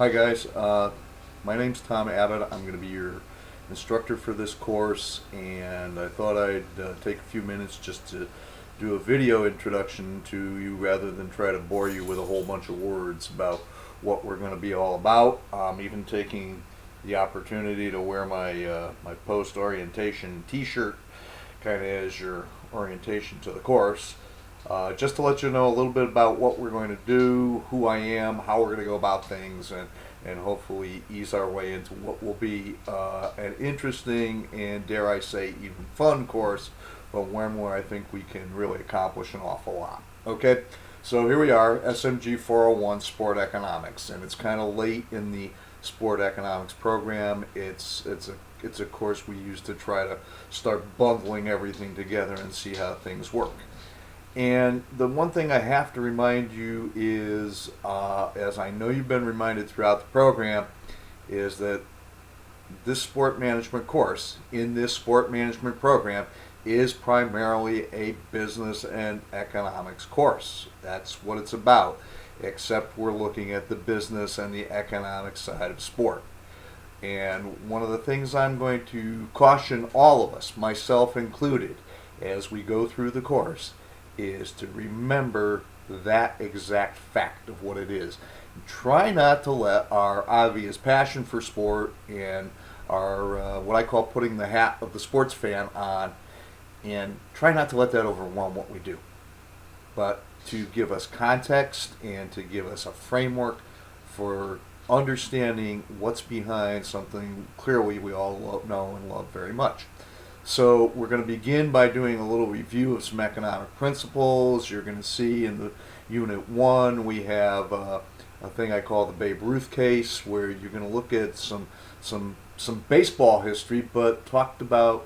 Hi guys, my name's Tom Abbott. I'm going to be your instructor for this course, and I thought I'd take a few minutes just to do a video introduction to you rather than try to bore you with a whole bunch of words about what we're going to be all about. I'm even taking the opportunity to wear my post orientation T-shirt, kind of as your orientation to the course. Just to let you know a little bit about what we're going to do, who I am, how we're going to go about things, and hopefully ease our way into what will be an interesting and, dare I say, even fun course, but one where I think we can really accomplish an awful lot. Okay, so here we are, SMG 401 Sport Economics, and it's kind of late in the Sport Economics program. It's a course we use to try to start bundling everything together and see how things work. And the one thing I have to remind you is, as I know you've been reminded throughout the program, is that this sport management course in this sport management program is primarily a business and economics course. That's what it's about, except we're looking at the business and the economic side of sport. And one of the things I'm going to caution all of us, myself included, as we go through the course, is to remember that exact fact of what it is. Try not to let our obvious passion for sport and our what I call putting the hat of the sports fan on, and try not to let that overwhelm what we do, but to give us context and to give us a framework for understanding what's behind something clearly we all know and love very much. So we're going to begin by doing a little review of some economic principles. You're going to see in the Unit 1 we have a thing I call the Babe Ruth case, where you're going to look at some baseball history, but talked about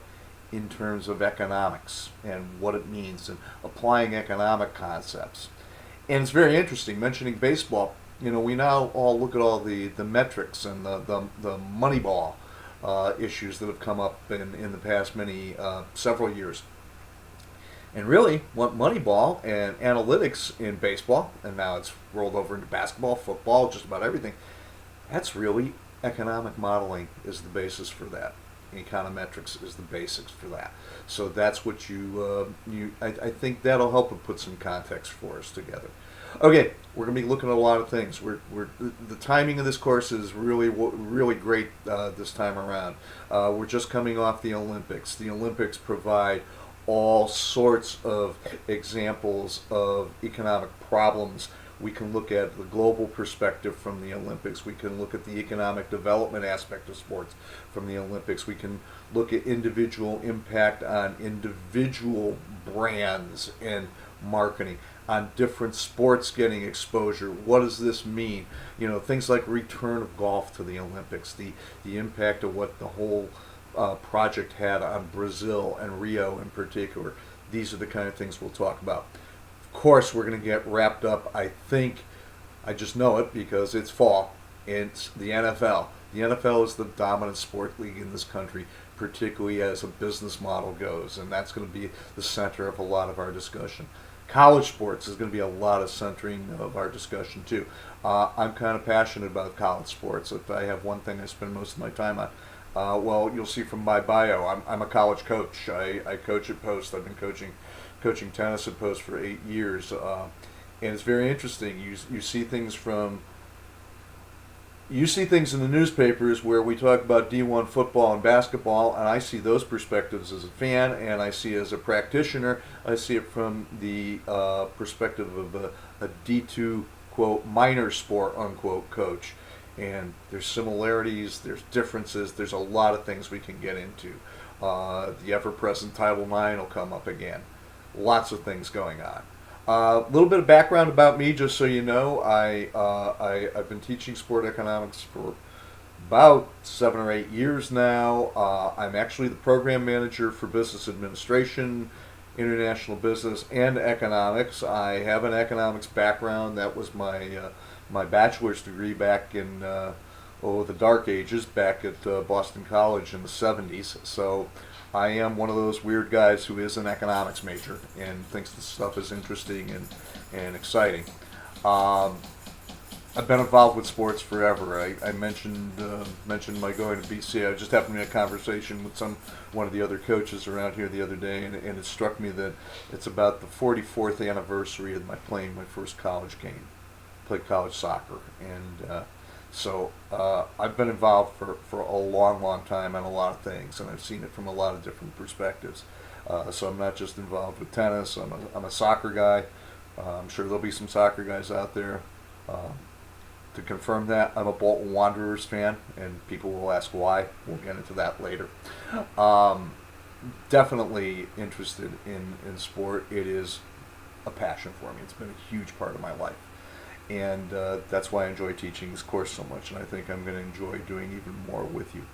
in terms of economics and what it means and applying economic concepts. And it's very interesting, mentioning baseball. You know, we now all look at all the metrics and the money ball issues that have come up in the past several years. And really, what Moneyball and analytics in baseball, and now it's rolled over into basketball, football, just about everything, that's really economic modeling is the basis for that. Econometrics is the basics for that. So that's what I think that'll help put some context for us together. Okay, we're going to be looking at a lot of things. The timing of this course is really great this time around. We're just coming off the Olympics. The Olympics provide all sorts of examples of economic problems. We can look at the global perspective from the Olympics. We can look at the economic development aspect of sports from the Olympics. We can look at individual impact on individual brands and marketing, on different sports getting exposure. What does this mean? You know, things like return of golf to the Olympics, the impact of what the whole project had on Brazil and Rio in particular. These are the kind of things we'll talk about. Of course, we're going to get wrapped up, I think, I just know it because it's fall, it's the NFL. The NFL is the dominant sport league in this country, particularly as a business model goes, and that's going to be the center of a lot of our discussion. College sports is going to be a lot of centering of our discussion too. I'm kind of passionate about college sports. If I have one thing I spend most of my time on, well, you'll see from my bio, I'm a college coach. I coach at Post. I've been coaching tennis at Post for 8 years, and it's very interesting. You see things in the newspapers where we talk about D1 football and basketball, and I see those perspectives as a fan, and I see it as a practitioner. I see it from the perspective of a D2, quote, minor sport, unquote, coach. And there's similarities, there's differences, there's a lot of things we can get into. The ever-present Title IX will come up again. Lots of things going on. A little bit of background about me, just so you know. I've been teaching sport economics for about 7 or 8 years now. I'm actually the program manager for business administration, international business, and economics. I have an economics background. That was my bachelor's degree back in the dark ages, back at Boston College in the 70s. So I am one of those weird guys who is an economics major and thinks this stuff is interesting and exciting. I've been involved with sports forever. I mentioned my going to BC. I just happened to be in a conversation with one of the other coaches around here the other day, and it struck me that it's about the 44th anniversary of my playing my first college game. Played college soccer, and I've been involved for a long, long time on a lot of things, and I've seen it from a lot of different perspectives. So I'm not just involved with tennis. I'm a soccer guy. I'm sure there'll be some soccer guys out there. Uh, to confirm that, I'm a Bolton Wanderers fan, and people will ask why. We'll get into that later. Um, Definitely interested in sport. It is a passion for me. It's been a huge part of my life. And that's why I enjoy teaching this course so much, and I think I'm going to enjoy doing even more with you.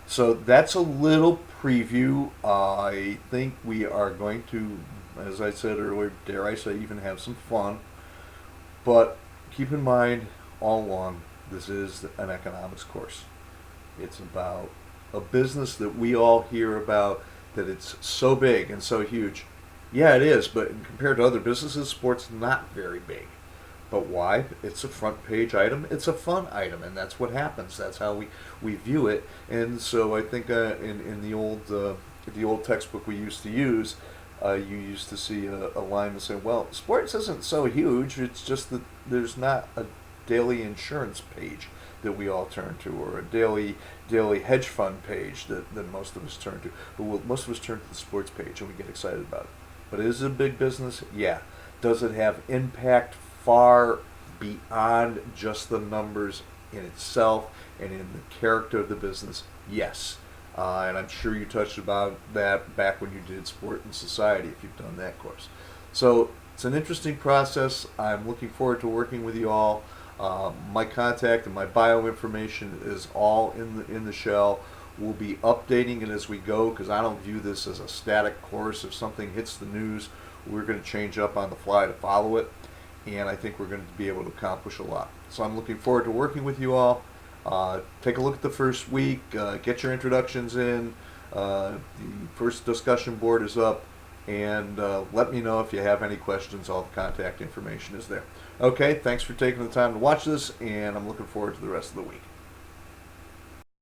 So that's a little preview. I think we are going to, as I said earlier, dare I say, even have some fun. But keep in mind, all along, this is an economics course. It's about a business that we all hear about, that it's so big and so huge. Yeah, it is, but compared to other businesses, sports not very big. But why? It's a front page item. It's a fun item, and that's what happens. That's how we view it. And so I think in the old textbook we used to use, you used to see a line that said, "Well, sports isn't so huge. It's just that there's not a daily insurance page that we all turn to, or a daily hedge fund page that most of us turn to. But most of us turn to the sports page and we get excited about it. But is it a big business? Yeah. Does it have impact far beyond just the numbers in itself and in the character of the business? Yes. And I'm sure you touched about that back when you did Sport and Society, if you've done that course. So it's an interesting process. I'm looking forward to working with you all. My contact and my bio information is all in the shell. We'll be updating it as we go, because I don't view this as a static course. If something hits the news, we're going to change up on the fly to follow it, and I think we're going to be able to accomplish a lot. So I'm looking forward to working with you all. Take a look at the first week, get your introductions in. The first discussion board is up, and let me know if you have any questions. All the contact information is there. Okay, thanks for taking the time to watch this, and I'm looking forward to the rest of the week.